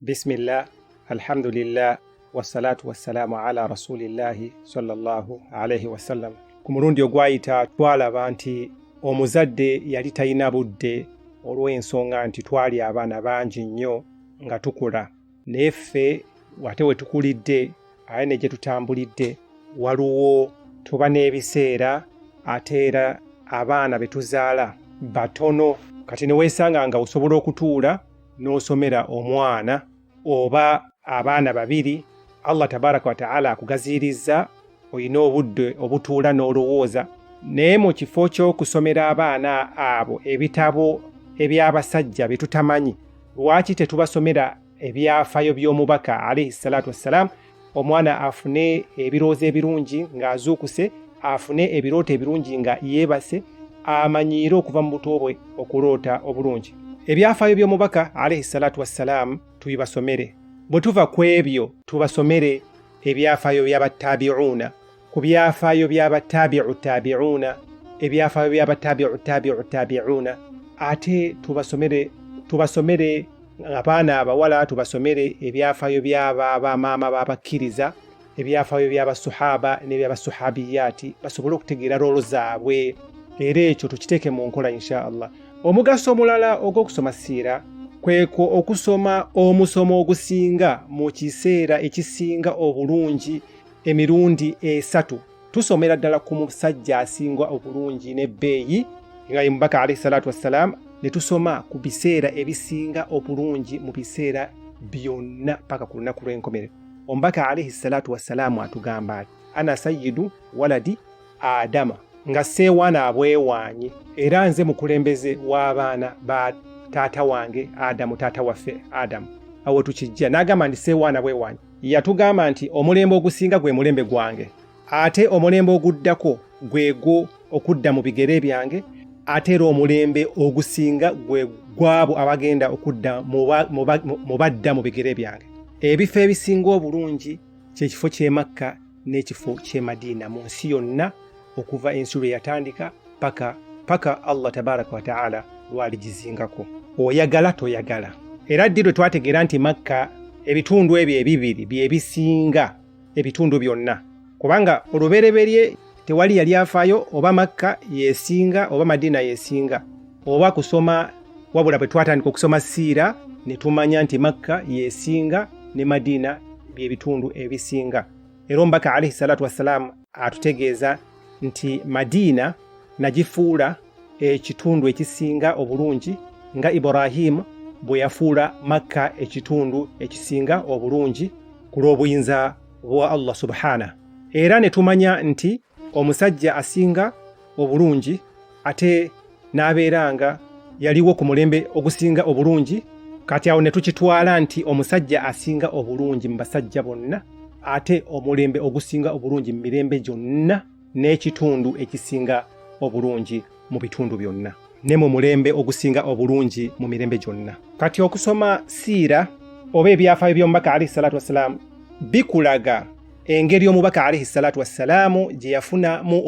Bismillah, alhamdulillah, wassalatu wassalamu ala rasulillahi sallallahu alayhi wasallam. Ku mulundi ogwayita twalaba nti omuzadde yali talina budde olw'ensonga nti twali abaana bangi nnyo nga tukula. Naye ffe ate we tukulidde aye ne gye tutambulidde waliwo tuba n'ebiseera ate era abaana be tuzaala batono. Kati ne weesanga nga osobola okutuula n'osomera omwana oba abaana babiri, Allah tabaraka wa ta'ala akugazirizza olina obudde obutuula n'olowooza. Naye mu kifo ky'okusomera abaana abo ebitabo eby'abasajja bye tutamanyi, lwaki tetubasomera ebyafaayo by'omubaka alayhi salatu wassalaam, omwana afune ebiroozo ebirungi ng'azuukuse, afune ebirooto ebirungi nga yeebase, amanyiire okuva mu buto bwe okuloota obulungi. Ebyafaayo by'omubaka alayhi salatu wassalaam tubibasomere. Bwe tuva ku ebyo tubasomere ebyafaayo by'abattabi'uuna, ku byafaayo by'abattabi'u tabi'uuna, ebyafaayo by'abattabi'u tabi'u tabi'uuna, ate tubasomere abaana abawala, tubasomere ebyafaayo by'abamaama b'abakkiriza, ebyafaayo by'abasuhaba n'ebyabasuhabiyaati, basobole okutegeera roolo zaabwe. Era ekyo tukiteeke mu nkola insha Allah. Omugaso omulala ogw'okusoma siira kweko okusoma omusomo ogusinga mu kiseera ekisinga obulungi emirundi 3. Tusomera ddala ku musajja asinga obulungi n'ebbeeyi nga ye mubaka alayhi salatu wassalaam, ne tusoma ku biseera ebisinga obulungi mu biseera byonna paka ku lunaku lw'enkomerero. Omubaka alayhi salatu wassalaam atugamba ati ana sayyidu waladi Adama, nga seewaana abwewaanye era nze mukulembeze w'abaana ba taata wange Adamu, taata waffe Adamu. Awo tukijja n'agamba nti seewaana bwewaanye. Yatugamba nti omulembe ogusinga gwe mulembe gwange, ate omulembe oguddako gwego okudda mu bigere byange, ate era omulembe ogusinga gwe gwabo abagenda okudda mu badda mu bigere byange. Ebifo ebisinga obulungi kyekifo ky'e Makka n'ekifo ky'e Madiina mu nsi yonna okuva ensi lwe yatandika paka Allah tabaraka wa ta'ala lwaligizingako. Oyagala toyagala. Era ddi lwe twategeera nti Makka ebitundu ebyo ebibiri bye bisinga ebitundu byonna, kubanga olubereberye tewali yali afaayo oba Makka yesinga oba Madiina yesinga oba kusoma, wabula bwe twatandika okusoma siira ne tumanya nti Makka yesinga ne Madiina bye bitundu ebisinga. Era omubaka alayhi salatu wassalaam atutegeeza nti Madiina nagifuula ekitundu ekisinga obulungi nga Ibrahim bwe yafuula Makka ekitundu ekisinga obulungi ku lw'obuyinza bwa Allah subhanahu. Era ne tumanya nti omusajja asinga obulungi ate n'abeeranga yaliwo ku mulembe ogusinga obulungi. Kati awo ne tukitwala nti omusajja asinga obulungi mu basajja bonna, ate omulembe ogusinga obulungi mu mirembe gyonna, n'ekitundu ekisinga obulungi mu bitundu byonna, ne mu mulembe ogusinga obulungi mu mirembe gyonna. Kati okusoma siira oba ebyafaayo by'omubaka alayhi salatu wassalaam bikulaga engeri omubaka alayhi salatu wassalaamu gye yafunamu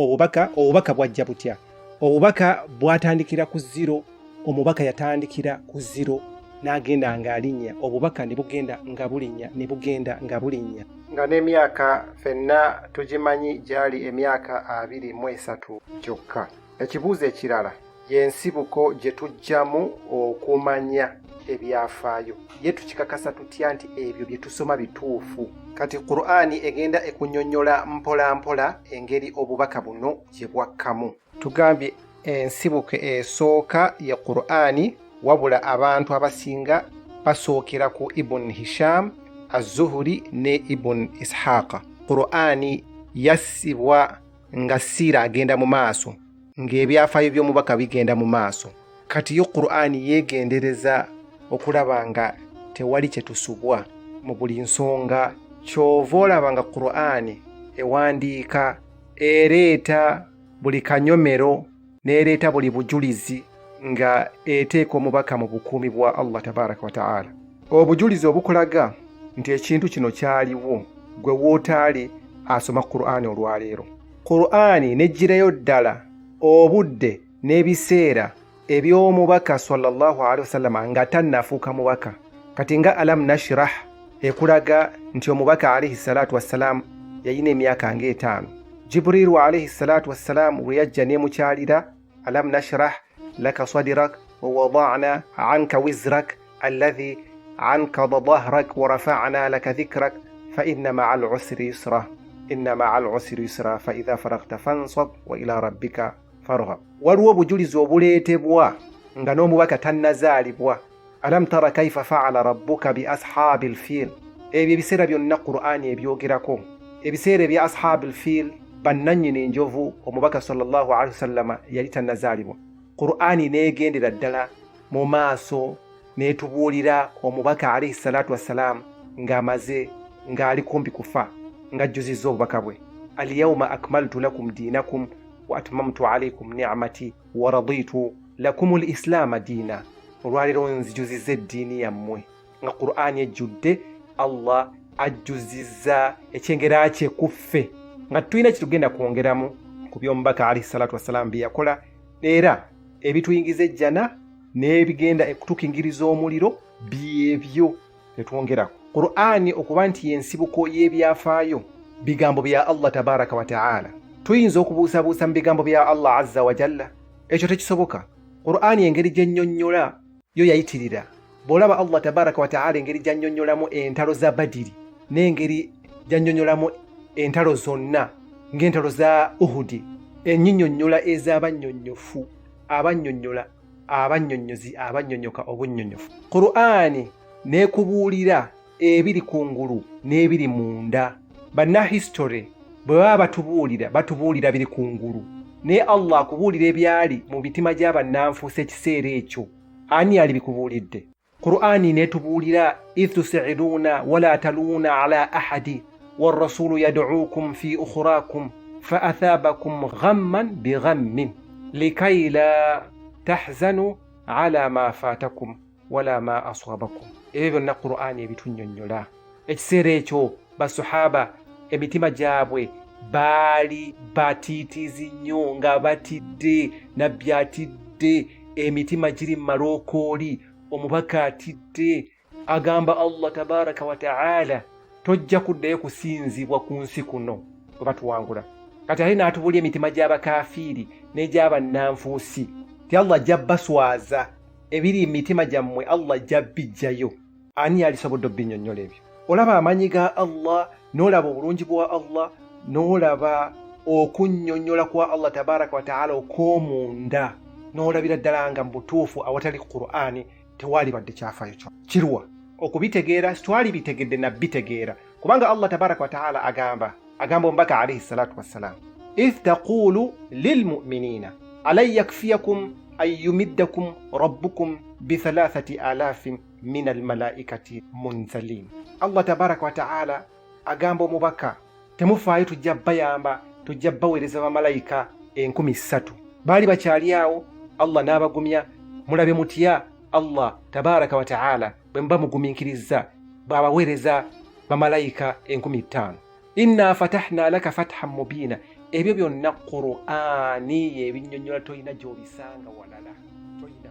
obubaka bwajja butya. Obubaka bwatandikira ku 0, omubaka yatandikira ku 0 n'agenda ng'alinnya, obubaka ne bugenda nga bulinnya, ne bugenda nga bulinnya, nga n'emyaka ffenna tugimanyi gyali emyaka 23 gyokka. Ekibuuzo ekirala y'ensibuko gye tujjamu okumanya ebyafaayo, ye tukikakasa tutya nti ebyo bye tusoma bituufu? Kati Qur'ani egenda ekunnyonnyola mpola mpola engeri obubaka buno gye bwakkamu. Tugambye ensibuko esooka ya Qur'ani, wabula abantu abasinga basookera ku Ibn Hisham Az-Zuhri ne Ibn Ishaqa. Qur'ani yassibwa nga siira agenda mu maaso, ng'ebyafaayo by'omubaka bigenda mu maaso. Kati yo Qur'ani yeegendereza okulaba nga tewali kye tusubwa mu buli nsonga. Kyova olaba nga Qur'ani ewandiika ereeta buli kanyomero n'ereeta buli bujulizi nga eteeka omubaka mu bukuumi bwa Allah tabaraka wa ta'ala. Obujulizi obukulaga nti ekintu kino kyaliwo gwe wootaali asoma Qur'ani olwaleero. Qur'ani nejjirayo ddala obudde n'ebiseera eby'omubaka sallallahu alaihi wasallam nga tannafuuka mubaka, kati nga alam nashrah ekulaga nti omubaka alayhi salatu wassalam yayina emyaka nga 5. Jibrilu alayhi salatu wassalam bwe yajja nemukyalira alam nashrah laka sadrak wa wada'na anka wizrak alladhi ankada dhahrak wa rafa'na laka dhikrak fa inna ma'al usri yusra inna ma'al usri yusra fa idha faragta fansab wa ila rabbika farghab. Waliwo obujulizi obuleetebwa nga n'omubaka tannazaalibwa. alam tara kaifa fa'ala rabbuka bi ashabil fil. ebyo ebiseera byonna Qur'ani ebyogerako. ebiseera ebya ashabil fil bannannyini enjovu omubaka sallallahu alaihi wasallama yali tannazaalibwa. Qur'ani neegendera ddala mu maaso neetubuulira omubaka alayhi salatu wassalam ng'amaze ng'ali kumpi kufa ng'ajjuzizza obubaka bwe. alyawma akmaltu lakum dinakum wa atmamtu alaykum ni'mati wa raditu lakum al-islaama diina. olwaleero nzijuzizza eddiini yammwe. nga Qur'ani ejjudde Allah ajjuzizza ekyengera kye kuffe nga tulina kitugenda kwongeramu ku by'omubaka alayhi salatu wassalam bye yakola era ebituyingiza ejjana n'ebigenda okutukingiriza omuliro byebyo netwongerako. Qur'ani okuba nti yensibuko y'ebyafaayo bigambo bya Allah tabaraka wa ta'ala. Tuyinza okubuusabuusa mu bigambo bya Allah azza wa jalla? Ekyo tekisoboka. Qur'ani engeri gyennyonnyola yo yayitirira. Bw'olaba Allah tabaraka wa ta'ala engeri gyannyonnyolamu entalo za Badiri n'engeri gyannyonnyolamu entalo zonna ng'entalo za Uhudi, ennyinyonnyola ez'abannyonnyofu, abannyonnyola abannyonnyozi, abannyonnyoka obunnyonnyofu. Qur'ani neekubuulira ebiri kungulu n'ebiri munda. Bannahistory bwe baba batubuulira biri kungulu, naye Allah akubuulira ebyali mu mitima gy'abannanfuusa ekiseera ekyo. Ani yali bikubuulidde? Qur'ani neetubuulira idh tusi'iduna wala taluna ala ahadi والرسول يدعوكم في أخراكم فأثابكم غما بغم لكي لا تحزنوا على ما فاتكم ولا ما أصابكم. ebyo na Qur'ani ebitunyonnyola. Ekiseera ekyo basahaba emitima gyabwe baali batiitizi nnyo nga batidde, nabbi atidde, emitima giri malookooli, omubaka atidde, agamba Allah tabaraka wa ta'ala tojja kuddayo kusinzibwa ku nsi kuno bwe batuwangula. Kati ate n'atubuulya emitima gy'abakafiiri n'egy'abannanfuusi ti Allah ajja baswaza ebiri emitima gyammwe, Allah ajja bijjayo. Ani yalisobodde obinnyonnyola ebyo? Olaba amanyi ga Allah, n'olaba obulungi bwa Allah, n'olaba okunnyonnyola kwa Allah tabaraka wa ta'ala okw'omunda, n'olabira ddala nga mu butuufu awatali Qur'ani tewali badde kyafaayo kyo. Kirwa okubitegeera sitwali bitegedde na bitegeera, kubanga Allah tabaraka wa ta'ala agamba omubaka alayhi salatu wassalam idh taqulu lilmu'minina alan yakfiyakum an yumiddakum rabbukum bi 3,000 min almalaikati munzalin. Allah tabaraka wa ta'ala agamba omubaka temufaayo tujja bayamba, tujja baweereza bamalayika 3,000. baali bakyali awo, Allah n'abagumya. mulabe mutya Allah tabaraka wa ta'ala bwe mba mugumiikiriza babaweereza bamalayika 5,000. inna fatahna laka fathan mubiina. ebyo byonna Qur'ani ebinnyonnyola, toyina gy'obisanga walala, toyina.